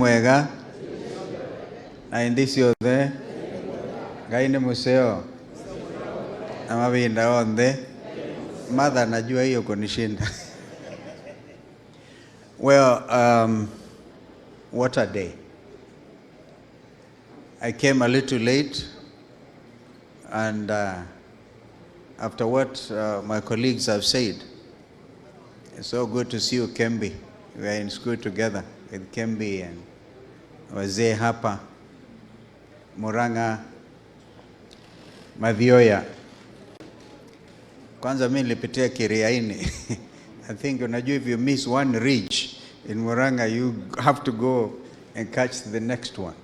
Mwega na indisi othe gaine museo na mabinda onthe mother najua hiyo kunishinda. Well, what a day. I came a little late, and after what my colleagues have said, it's so good to see you, Kembi. We are in school together with Kembi and wazee hapa Murang'a, Madhioya. Kwanza mimi nilipitia Kiriaini. I think unajua, if you miss one ridge in Murang'a, you have to go and catch the next one.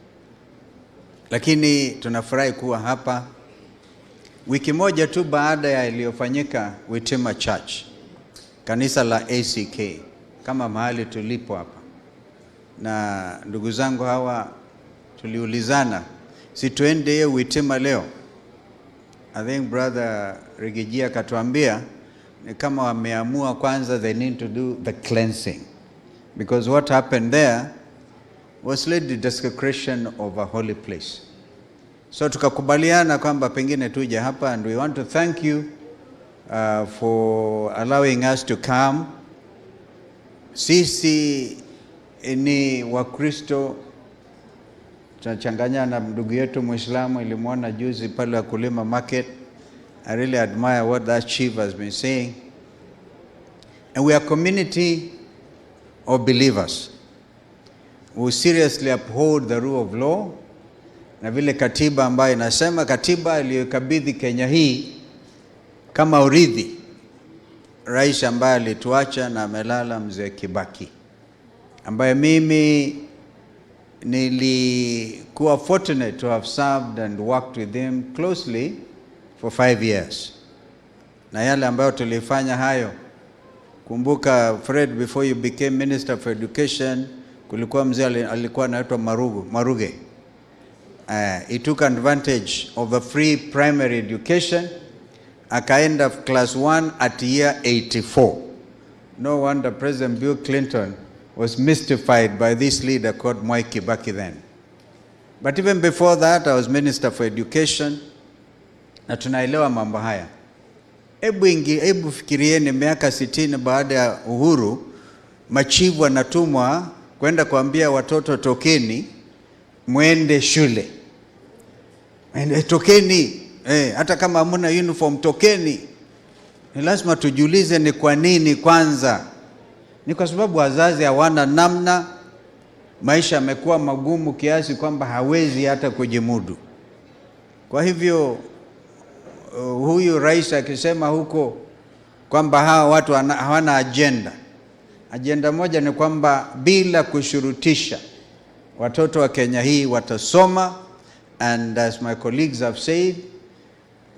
Lakini tunafurahi kuwa hapa wiki moja tu baada ya iliyofanyika Witima Church, kanisa la ACK, kama mahali tulipo hapa. Na ndugu zangu hawa tuliulizana, si tuende Witima leo? I think brother Rigijia katuambia ni kama wameamua kwanza they need to do the cleansing, because what happened there was led the desecration of a holy place. So tukakubaliana kwamba pengine tuje hapa, and we want to thank you for allowing us to come. Sisi ni Wakristo, tunachanganya na ndugu yetu Muislamu, ilimuona juzi pale Kulima Market. I really admire what that chief has been saying. And we are a community of believers who seriously uphold the rule of law, na vile katiba ambayo inasema, katiba iliyokabidhi Kenya hii kama urithi rais ambaye alituacha na amelala, mzee Kibaki, ambaye mimi nilikuwa fortunate to have served and worked with him closely for 5 years. Na yale ambayo tulifanya hayo, kumbuka Fred, before you became Minister for Education, kulikuwa mzee alikuwa anaitwa Maruge. He took advantage of the free primary education. Akaenda class 1 at year 84. No wonder President Bill Clinton was mystified by this leader called Mwai Kibaki then. But even before that, I was Minister for Education. Na tunaelewa mambo haya. Hebu fikirieni miaka 60 baada ya uhuru, machifu wanatumwa kwenda kuambia watoto, tokeni mwende shule. Tokeni, hata kama hamuna uniform, tokeni. Ni lazima tujiulize ni kwa nini kwanza. Ni kwa sababu wazazi hawana namna, maisha yamekuwa magumu kiasi kwamba hawezi hata kujimudu. Kwa hivyo huyu rais akisema huko kwamba hawa watu hawana agenda. Agenda moja ni kwamba bila kushurutisha watoto wa Kenya hii watasoma, and as my colleagues have said,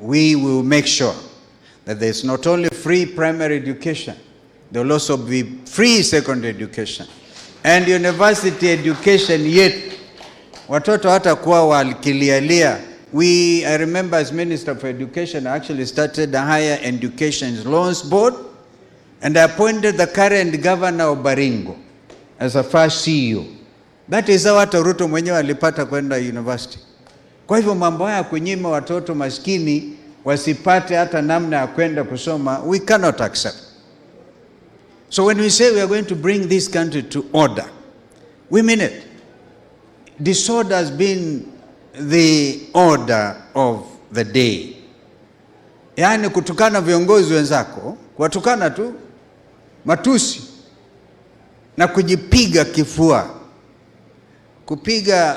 we will make sure that there is not only free primary education, there will also be free secondary education and university education. Yet watoto hata kuwa walikilialia. I remember as Minister for Education, I actually started the Higher Education Loans Board, and I appointed the current governor of Baringo as a first CEO. That is how hata Ruto mwenyewe alipata kwenda university. Kwa hivyo mambo haya kunyima watoto maskini wasipate hata namna ya kwenda kusoma, we cannot accept. So when we say we are going to bring this country to order, we mean it. Disorder has been the order of the day. Yani kutukana viongozi wenzako, kuwatukana tu, matusi, na kujipiga kifua.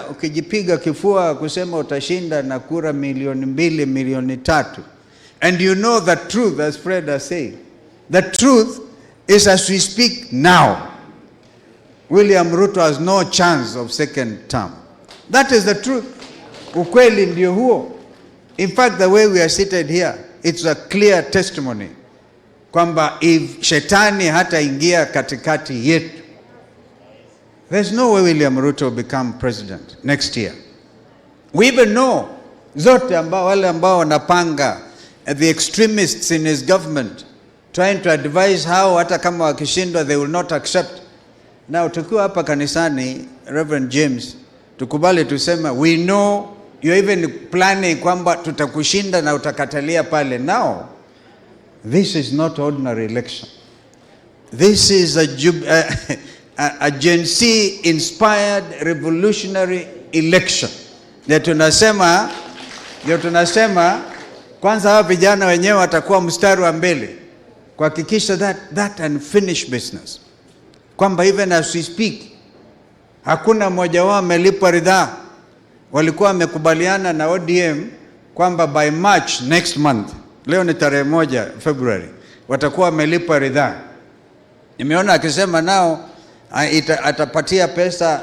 Ukijipiga kifua kusema utashinda na kura 2 milioni 3. And you know the truth, as Fred has said. The truth is, as we speak now, William Ruto has no chance of second term. That is the truth. Ukweli ndio huo. In fact, the way we are seated here, it's a clear testimony kwamba if shetani hata ingia katikati yetu, there's no way William Ruto will become president next year. We even know zote wale ambao wanapanga, the extremists in his government, trying to advise how hata kama wakishindwa they will not accept. Now tukiwa hapa kanisani, Reverend James, tukubali tusema we know you're even planning kwamba tutakushinda na utakatalia pale. Now, this is not ordinary election. This is a Gen Z inspired revolutionary election. Ndio tunasema kwanza hawa vijana wenyewe watakuwa mstari wa mbele kuhakikisha that unfinished business, kwamba even as we speak hakuna mmoja wao amelipwa ridhaa. Walikuwa wamekubaliana na ODM kwamba by March next month, leo ni tarehe 1 February, watakuwa wamelipwa ridhaa. Nimeona akisema nao atapatia pesa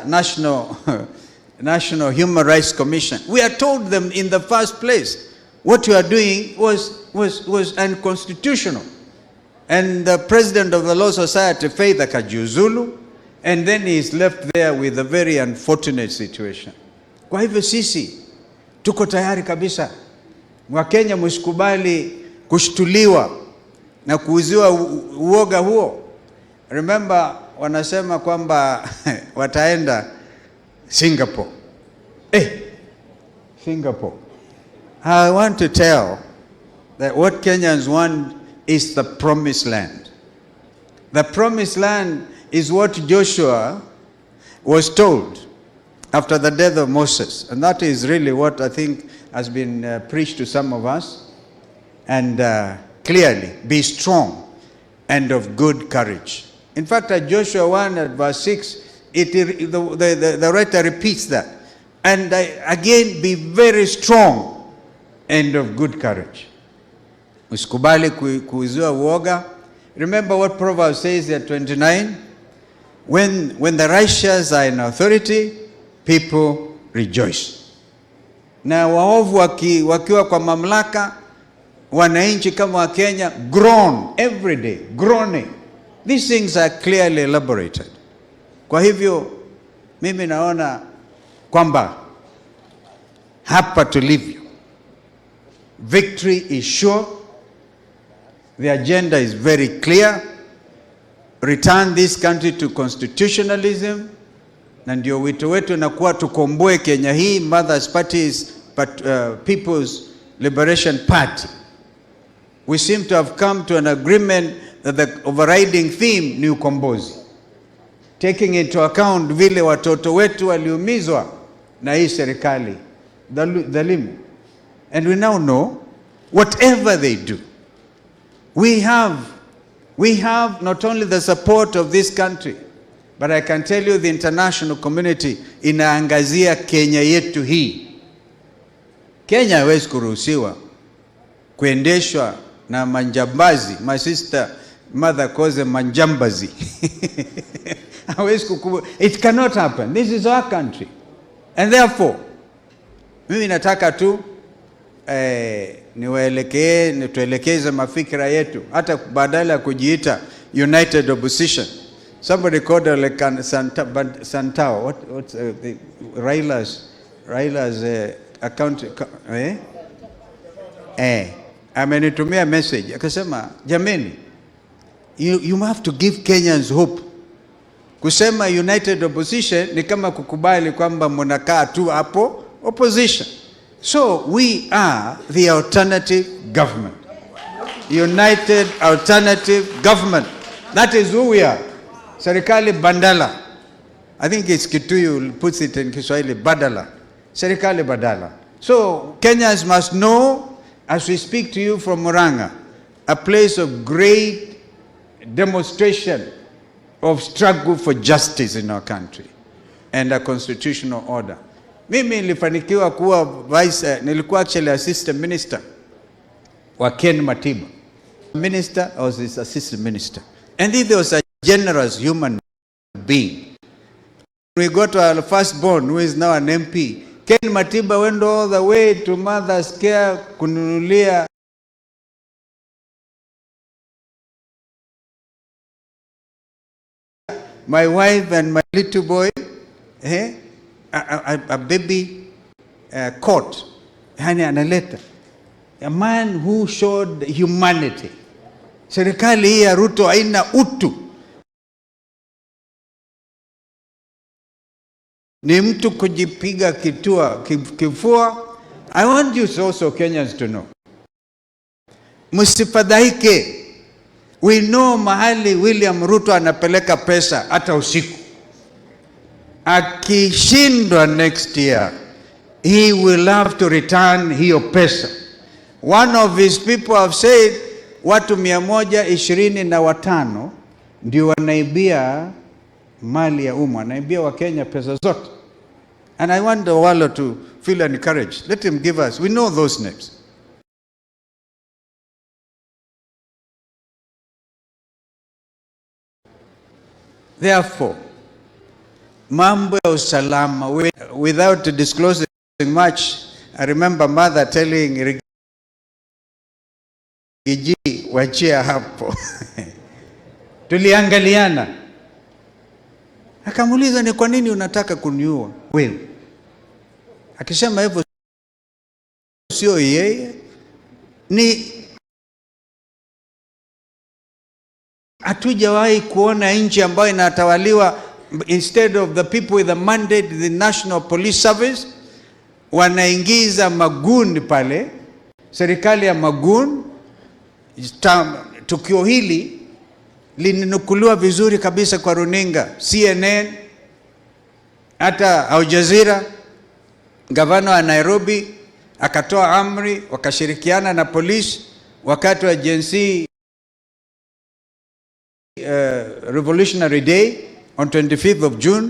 National Human Rights Commission. We are told them in the first place what you are doing was unconstitutional. And the president of the Law Society, Faith akajiuzulu, and then he is left there with a very unfortunate situation. Kwa hivyo sisi tuko tayari kabisa. Wakenya msikubali kushtuliwa na kuuziwa uoga huo. Remember, wanasema kwamba wataenda Singapore. Singapore. I want to tell that what Kenyans want is the promised land. The promised land is what Joshua was told after the death of Moses. And that is really what I think has been preached to some of us. And clearly, be strong and of good courage. In fact, at Joshua 1 at verse 6, the writer repeats that. And again, be very strong and of good courage. Usikubali kuuziwa uoga. Remember what Proverbs says at 29? When the righteous are in authority, people rejoice. Na waovu wakiwa kwa mamlaka, wananchi kama wa Kenya groan every day, groaning. These things are clearly elaborated. Kwa hivyo mimi naona kwamba hapa tulivyo, victory is sure. The agenda is very clear. Return this country to constitutionalism. Na ndio wito wetu na kuwa tukomboe Kenya hii. Mother's Party is People's Liberation Party. We seem to have come to an agreement that the overriding theme ni ukombozi, taking into account vile watoto wetu waliumizwa na hii serikali dhalimu. And we now know whatever they do, we have not only the support of this country, but I can tell you the international community inaangazia Kenya yetu hii. Kenya haiwezi kuruhusiwa kuendeshwa na manjambazi. My sister mother calls them manjambazi. It cannot happen. This is our country. And therefore, mimi nataka tu tuelekeze mafikira yetu, hata badala ya kujiita United Opposition. Somebody called her like Santao. What's Raila's account? Amenitumia message akasema, jameni, you have to give Kenyans hope. Kusema United Opposition ni kama kukubali kwamba mnakaa tu hapo opposition. So we are the alternative government. United Alternative Government. That is who we are. Serikali Bandala. I think it's Kituyu puts it in Kiswahili, Badala. Serikali Badala. So Kenyans must know, as we speak to you from Murang'a, a place of great demonstration of struggle for justice in our country and a constitutional order. Mimi nilifanikiwa kuwa nilikuwa actually assistant minister wa Ken Matiba. Minister, I was his assistant minister. And he was a generous human being. We got to our firstborn, who is now an MP. Ken Matiba went all the way to Mother's Care kununulia my wife and my little boy a baby coat. Yani analeta. A man who showed humanity. Serikali hii ya Ruto haina utu. ni mtu kujipiga kifua. I want you also Kenyans to know, msifadhaike. We know mahali William Ruto anapeleka pesa hata usiku. Akishindwa next year, he will have to return hiyo pesa. One of his people have said watu 125 ndio wanaibia mali ya umma, wanaibia wa Kenya pesa zote. And I want the world to feel encouraged. Let him give us. We know those names. Therefore, mambo ya usalama, without disclosing much, I remember mother telling Rigiji, wachia hapo. Tuliangaliana. Akamuuliza, ni kwa nini unataka kuniua wewe? Akisema hivyo sio yeye, ni hatujawahi kuona nchi ambayo inatawaliwa, instead of the people with a mandate, the National Police Service, wanaingiza magoon pale, serikali ya magoon. Tukio hili linanukuliwa vizuri kabisa kwa runinga, CNN, hata Al Jazeera. Gavana wa Nairobi akatoa amri, wakashirikiana na polisi wakati wa Gen Z Revolutionary Day on 25th of June.